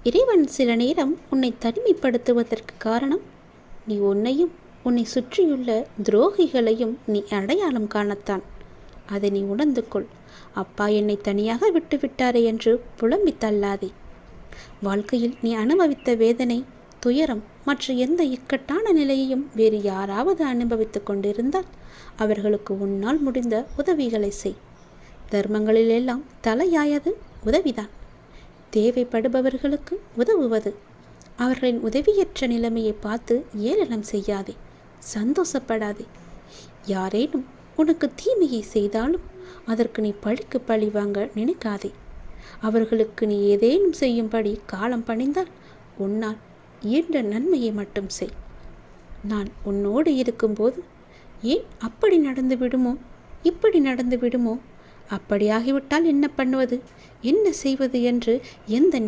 இறைவன் சில நேரம் உன்னை தனிமைப்படுத்துவதற்கு காரணம், நீ உன்னையும் உன்னை சுற்றியுள்ள துரோகிகளையும் நீ அடையாளம் காணத்தான். அதை நீ உணர்ந்து கொள். அப்பா என்னை தனியாக விட்டுவிட்டாரே என்று புலம்பி தள்ளாதே. வாழ்க்கையில் நீ அனுபவித்த வேதனை, துயரம் மற்ற எந்த இக்கட்டான நிலையையும் வேறு யாராவது அனுபவித்து கொண்டிருந்தால் அவர்களுக்கு உன்னால் முடிந்த உதவிகளை செய். தர்மங்களிலெல்லாம் தலையாயது உதவிதான். தேவைப்படுபவர்களுக்கு உதவுவது. அவர்களின் உதவியற்ற நிலைமையை பார்த்து ஏளனம் செய்யாதே, சந்தோஷப்படாதே. யாரேனும் உனக்கு தீமையை செய்தாலும் அதற்கு நீ பழிக்கு பழி வாங்க நினைக்காதே. அவர்களுக்கு நீ ஏதேனும் செய்யும்படி காலம் பணிந்தால் உன்னால் இயன்ற நன்மையை மட்டும் செய். நான் உன்னோடு இருக்கும்போது ஏன் அப்படி நடந்து விடுமோ, இப்படி நடந்து விடுமோ, அப்படியாகிவிட்டால் என்ன பண்ணுவது, என்ன செய்வது என்று எந்த